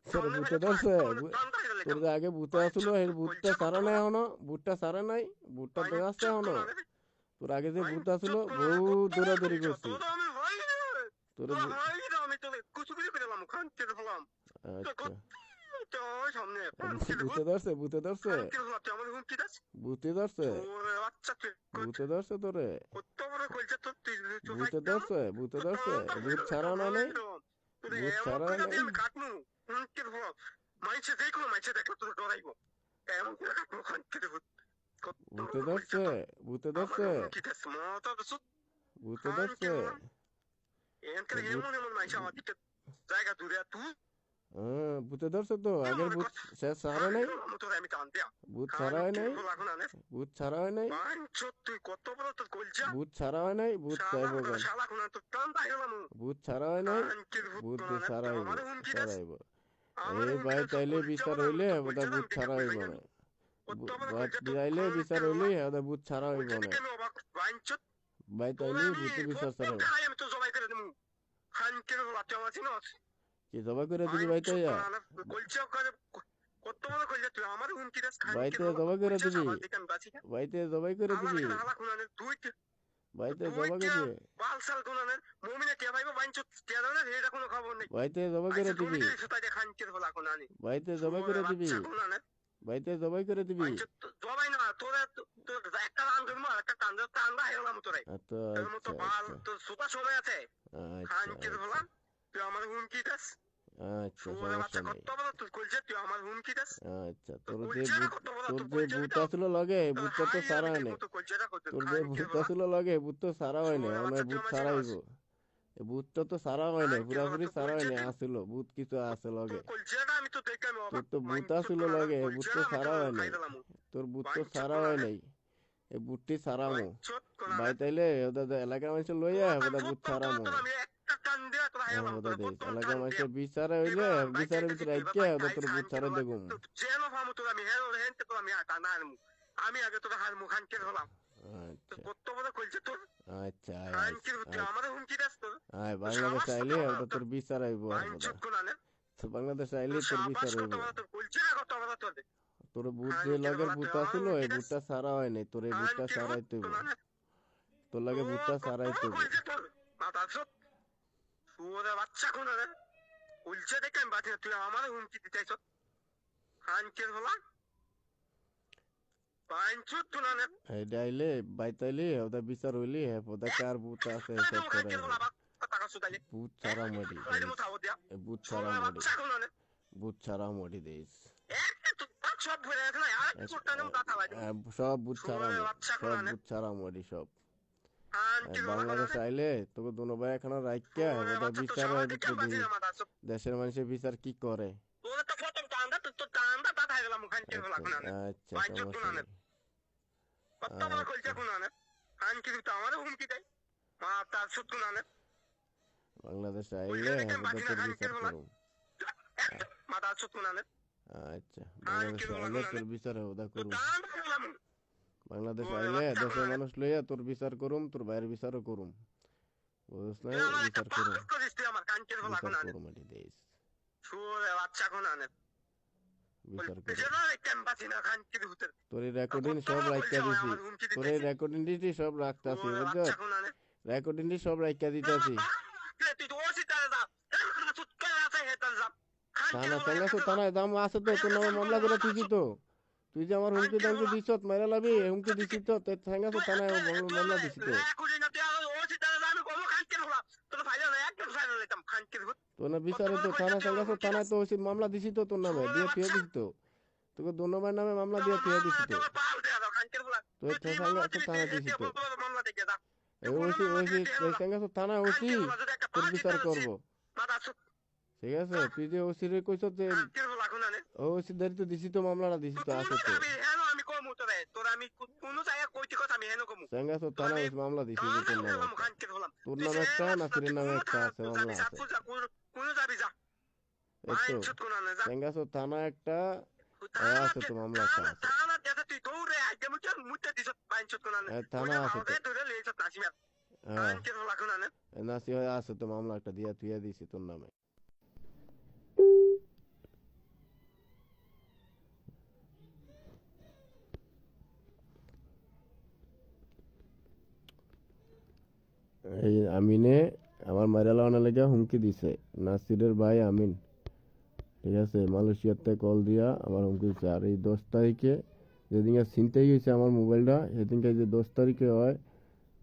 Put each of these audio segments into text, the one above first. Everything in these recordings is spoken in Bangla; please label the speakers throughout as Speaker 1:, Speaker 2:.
Speaker 1: তোর ভূতে ধরছে তোর যে আগে ভূতে আসলো এই ভূতটা সারা নাই এখনো ভূতটা সারা নাই ভূতটা দেখাচ্ছে এখনো তোর আগে যে ভূত আসলো বহু দৌড়াদৌড়ি করছি তোর আচ্ছা ভূতে ধরছে ভূতে ধরছে ভূতে ধরছে ভূতে ধরছে তোরে ভূতে ধরছে ভূতে ধরছে ভূত ছাড়া না নাই ভূত ছাড়া নাই ভূতে ধরছে ভূতে ধরছে ভূতে ধরছে ভূতে ধরছে তো আগের ভূত শেষ ছাড়া নাই ভূত ছাড়া হয় নাই ভূত ছাড়া হয় নাই ভূত ছাড়া হয় নাই ভূত চাইব কেন ভূত ছাড়া হয় নাই ভূত ছাড়াইব ছাড়াইব এই ভাই চাইলে বিচার হইলে ওটা ভূত ছাড়া হইব না চাইলে বিচার হইলে ওটা ভূত ছাড়া হইব না ভাই চাইলে ভূত বিচার ছাড়া কি জবাই করে দিবি ভাই তাইয়া ভাইতে জবাই করে দিবি ভাইতে জবাই করে দিবি ভাইতে জবাই করে দিবি ভাইতে জবাই করে দিবি ভাইতে জবাই করে দিবি ভাইতে জবাই করে দিবি আচ্ছা সমস্যা নাই আচ্ছা তোর যে ভূত আসলো লগে ভূতটা তো সারা হয় নাই তোর যে ভূত আসলো লগে ভূত তো সারা হয় নাই আমার ভূত সারাইব ভূতটা তো সারা হয় নাই পুরাপুরি সারা হয় নাই আসলো ভূত কিছু আছে লগে তোর তো ভূত আসলো লগে ভূত তো সারা হয় নাই তোর ভূত তো সারা হয় নাই এই ভূতটি সারামো ভাই তাইলে ওদের এলাকার মানুষ লইয়া ওদের ভূত সারামো এলাকার মানুষের বিচারে হইলে বিচারের ভিতরে আইকে ওদের তোর ভূত সারা দেখুম আচ্ছা আয় বাংলাদেশ আইলে ওটা তোর বিচার আইব বাংলাদেশ আইলে তোর বিচার হইব তোর ভূত যে লগের ভূত আসলো এই ভূতটা সারা হয় নাই তোর এই ভূতটা সারাইতে হইব তোর লাগে ভূতটা সারাইতে হইব বাইতাইলে ওটা বিচার হইলি হ্যাঁ ওটা কার ভূত আছে সব করে ভূত ছাড়া মরি ভূত ছাড়া মরি ভূত ছাড়া মরি দেশ সব ভূত ছাড়া সব ভূত ছাড়া মরি সব বাংলাদেশ আইলে তোকে দুনো ভাই এখানে রাখিয়া ওটা বিচার দেশের মানুষের বিচার কি করে আচ্ছা সমস্যা নেই বাংলাদেশ আইলে তোর বিচার করুম আচ্ছা বাংলাদেশ আইলে তোর বিচার ওদা করুম বাংলাদেশ আইলে দেশের মানুষ লইয়া তোর বিচার করুম তোর ভাইয়ের বিচারও করুম বুঝছ না বিচার করুম বিচার করুম এটি দেশ বিচার করুম তোর রেকর্ডিং সব রাখিয়া দিছি তোর রেকর্ডিং দিছি সব রাখতাছি বুঝছ রেকর্ডিং দি সব রাখিয়া দিতাছি থানা চাঙ্গাছো থানায় দাম আছে তো তোর নামে মামলা করে তুই তো তুই যে আমার হুমকি দামকে দিছ মাইরা লাবি হুমকি দিছি তো চাঙ্গাছো থানায় মামলা দিছি তো তোর না বিচারে তো থানা চাঙ্গাছো থানায় তো ওই মামলা দিছি তো তোর নামে দিয়ে তুই দিছি তো তোকে দোনোবার নামে মামলা দিয়ে তুই দিছি তো তুই চাঙ্গাছো থানা দিছি তো ওই চাঙ্গাছো থানা ওসি তোর বিচার করবো ঠিক আছে তুই যে ওসি রে কইছ যে ওসি দাঁড়িয়ে তো দিছি তো মামলাটা দিছি তো আছে তো চাঙ্গাছো থানা ওই মামলা দিছি যে তোর নামে একটা নাসিরের নামে একটা আছে মামলা আছে এই তো চাঙ্গাছো থানা একটা আছে তো মামলা একটা আছে থানা আছে তো হ্যাঁ নাসি হয়ে আছে তো মামলা একটা দিয়া তুইয়া দিছি তোর নামে। এই আমিনে আমার মাইরা লাগানোর লেগে হুমকি দিছে, নাসিরের ভাই আমিন, ঠিক আছে, মালয়েশিয়াতে কল দিয়া আমার হুমকি দিচ্ছে। আর এই 10 তারিখে যেদিনকে ছিনতাই হয়েছে আমার মোবাইলটা, সেদিনকে যে 10 তারিখে হয়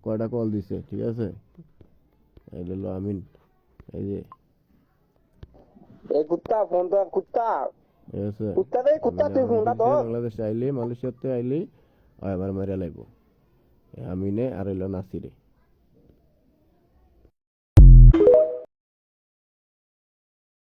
Speaker 1: কয়টা কল দিছে, ঠিক আছে। এই হলো আমিন, এই যে
Speaker 2: कुत्ता फोन तो कुत्ता
Speaker 1: ঠিক আছে।
Speaker 2: कुत्ता दे कुत्ता तू फोन तो
Speaker 1: বাংলাদেশে আইলি, মালয়েশিয়াতে আইলি আমার মাইরা লাগবো আমিনে আর হইলো নাসিরে।